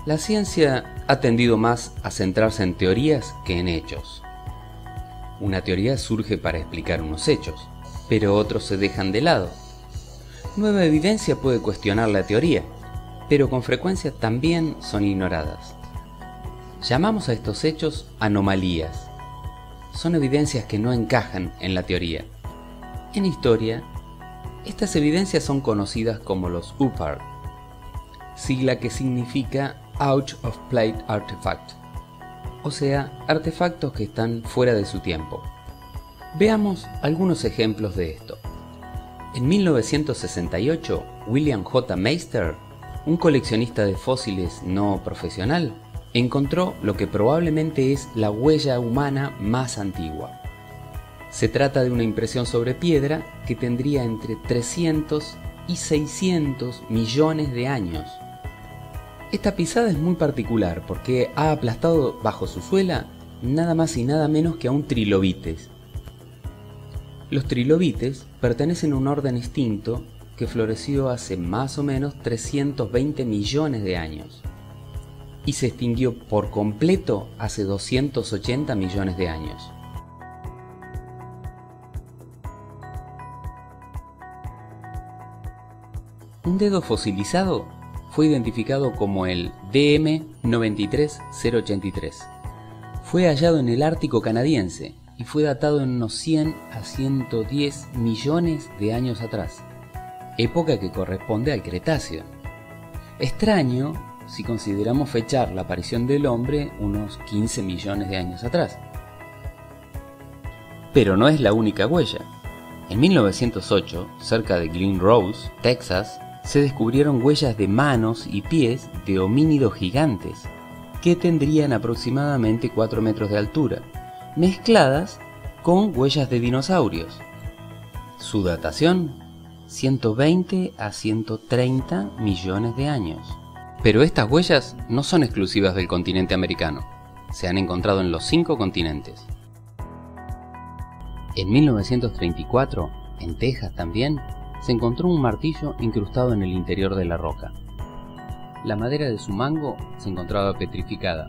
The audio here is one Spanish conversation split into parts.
La ciencia ha tendido más a centrarse en teorías que en hechos. Una teoría surge para explicar unos hechos, pero otros se dejan de lado. Nueva evidencia puede cuestionar la teoría, pero con frecuencia también son ignoradas. Llamamos a estos hechos anomalías. Son evidencias que no encajan en la teoría. En historia, estas evidencias son conocidas como los UPAR, sigla que significa Out of Place Artifact, o sea, artefactos que están fuera de su tiempo. Veamos algunos ejemplos de esto. En 1968, William J. Meister, un coleccionista de fósiles no profesional, encontró lo que probablemente es la huella humana más antigua. Se trata de una impresión sobre piedra que tendría entre 300 y 600 millones de años. Esta pisada es muy particular porque ha aplastado bajo su suela nada más y nada menos que a un trilobites. Los trilobites pertenecen a un orden extinto que floreció hace más o menos 320 millones de años y se extinguió por completo hace 280 millones de años. Un dedo fosilizado fue identificado como el DM93083. Fue hallado en el Ártico canadiense y fue datado en unos 100 a 110 millones de años atrás, época que corresponde al Cretáceo. Extraño si consideramos fechar la aparición del hombre unos 15 millones de años atrás. Pero no es la única huella. En 1908, cerca de Glen Rose, Texas, se descubrieron huellas de manos y pies de homínidos gigantes, que tendrían aproximadamente 4 metros de altura, mezcladas con huellas de dinosaurios. Su datación, 120 a 130 millones de años. Pero estas huellas no son exclusivas del continente americano, se han encontrado en los 5 continentes. En 1934, en Texas también, se encontró un martillo incrustado en el interior de la roca. La madera de su mango se encontraba petrificada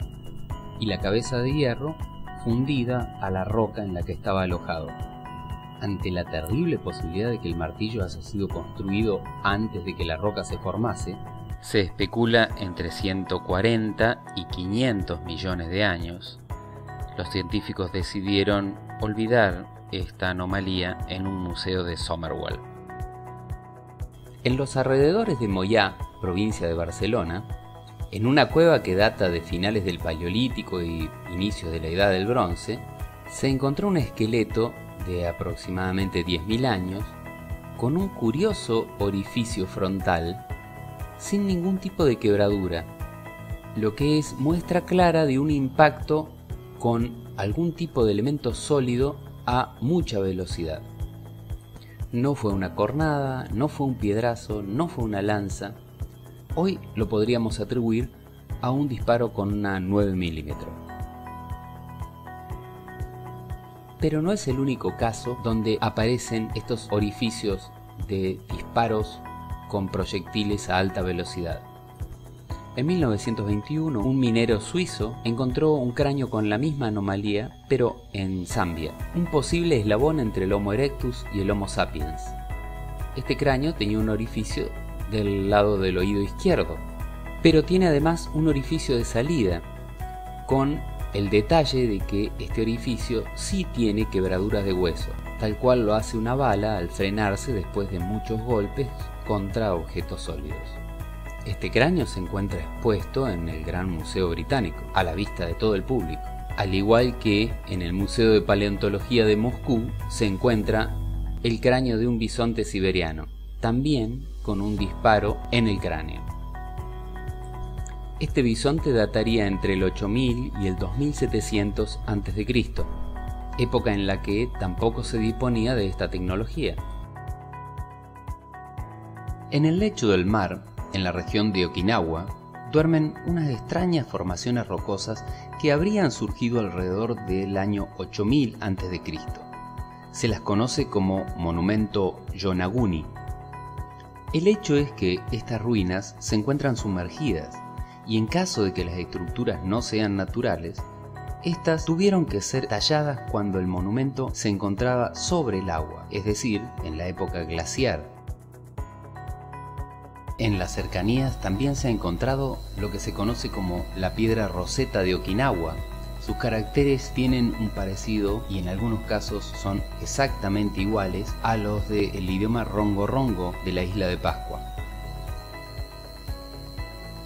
y la cabeza de hierro fundida a la roca en la que estaba alojado. Ante la terrible posibilidad de que el martillo haya sido construido antes de que la roca se formase, se especula entre 140 y 500 millones de años. Los científicos decidieron olvidar esta anomalía en un museo de Somerville. En los alrededores de Moyà, provincia de Barcelona, en una cueva que data de finales del Paleolítico y inicios de la Edad del Bronce, se encontró un esqueleto de aproximadamente 10.000 años con un curioso orificio frontal sin ningún tipo de quebradura, lo que es muestra clara de un impacto con algún tipo de elemento sólido a mucha velocidad. No fue una cornada, no fue un piedrazo, no fue una lanza. Hoy lo podríamos atribuir a un disparo con una 9 mm. Pero no es el único caso donde aparecen estos orificios de disparos con proyectiles a alta velocidad. En 1921, un minero suizo encontró un cráneo con la misma anomalía, pero en Zambia, un posible eslabón entre el Homo erectus y el Homo sapiens. Este cráneo tenía un orificio del lado del oído izquierdo, pero tiene además un orificio de salida, con el detalle de que este orificio sí tiene quebraduras de hueso, tal cual lo hace una bala al frenarse después de muchos golpes contra objetos sólidos. Este cráneo se encuentra expuesto en el Gran Museo Británico, a la vista de todo el público, al igual que en el Museo de Paleontología de Moscú se encuentra el cráneo de un bisonte siberiano, también con un disparo en el cráneo. Este bisonte dataría entre el 8000 y el 2700 a.C., época en la que tampoco se disponía de esta tecnología. En el lecho del mar, en la región de Okinawa, duermen unas extrañas formaciones rocosas que habrían surgido alrededor del año 8000 a.C. Se las conoce como Monumento Yonaguni. El hecho es que estas ruinas se encuentran sumergidas y en caso de que las estructuras no sean naturales, estas tuvieron que ser talladas cuando el monumento se encontraba sobre el agua, es decir, en la época glaciar. En las cercanías también se ha encontrado lo que se conoce como la piedra Roseta de Okinawa. Sus caracteres tienen un parecido y en algunos casos son exactamente iguales a los del idioma rongo-rongo de la isla de Pascua.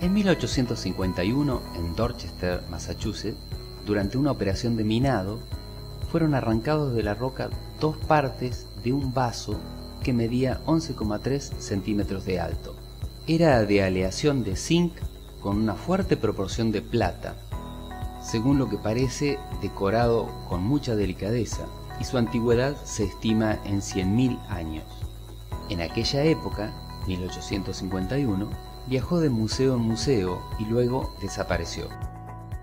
En 1851, en Dorchester, Massachusetts, durante una operación de minado, fueron arrancados de la roca dos partes de un vaso que medía 11,3 centímetros de alto. Era de aleación de zinc con una fuerte proporción de plata, según lo que parece decorado con mucha delicadeza, y su antigüedad se estima en 100.000 años. En aquella época, 1851, viajó de museo en museo y luego desapareció.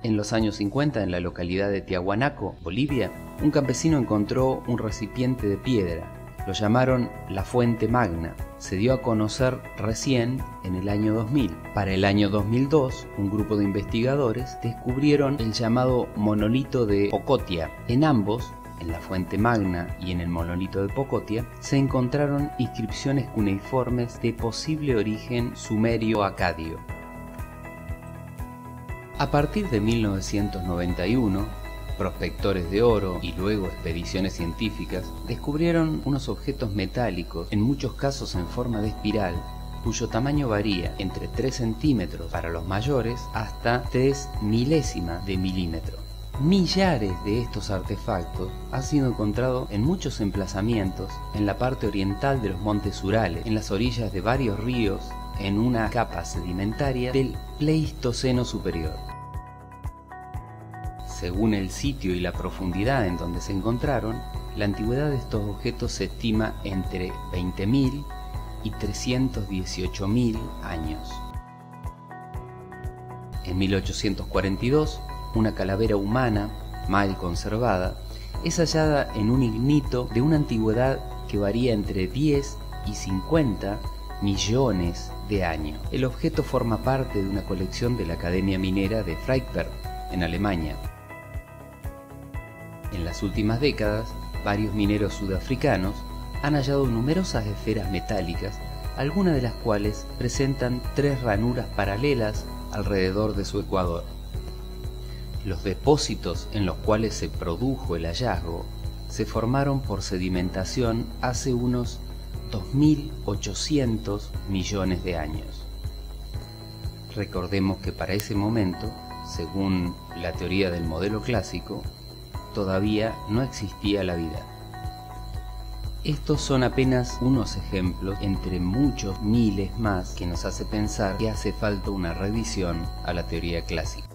En los años 50, en la localidad de Tiahuanaco, Bolivia, un campesino encontró un recipiente de piedra. Lo llamaron la Fuente Magna. Se dio a conocer recién en el año 2000. Para el año 2002, un grupo de investigadores descubrieron el llamado monolito de Pocotia. En ambos, en la Fuente Magna y en el monolito de Pocotia, se encontraron inscripciones cuneiformes de posible origen sumerio-acadio. A partir de 1991, prospectores de oro y luego expediciones científicas descubrieron unos objetos metálicos, en muchos casos en forma de espiral, cuyo tamaño varía entre 3 centímetros para los mayores hasta 3 milésimas de milímetro. Millares de estos artefactos han sido encontrados en muchos emplazamientos en la parte oriental de los montes Urales, en las orillas de varios ríos, en una capa sedimentaria del Pleistoceno superior. Según el sitio y la profundidad en donde se encontraron, la antigüedad de estos objetos se estima entre 20.000 y 318.000 años. En 1842, una calavera humana, mal conservada, es hallada en un ignito de una antigüedad que varía entre 10 y 50 millones de años. El objeto forma parte de una colección de la Academia Minera de Freiberg, en Alemania. En las últimas décadas, varios mineros sudafricanos han hallado numerosas esferas metálicas, algunas de las cuales presentan 3 ranuras paralelas alrededor de su ecuador. Los depósitos en los cuales se produjo el hallazgo se formaron por sedimentación hace unos 2.800 millones de años. Recordemos que para ese momento, según la teoría del modelo clásico, todavía no existía la vida. Estos son apenas unos ejemplos entre muchos miles más que nos hace pensar que hace falta una revisión a la teoría clásica.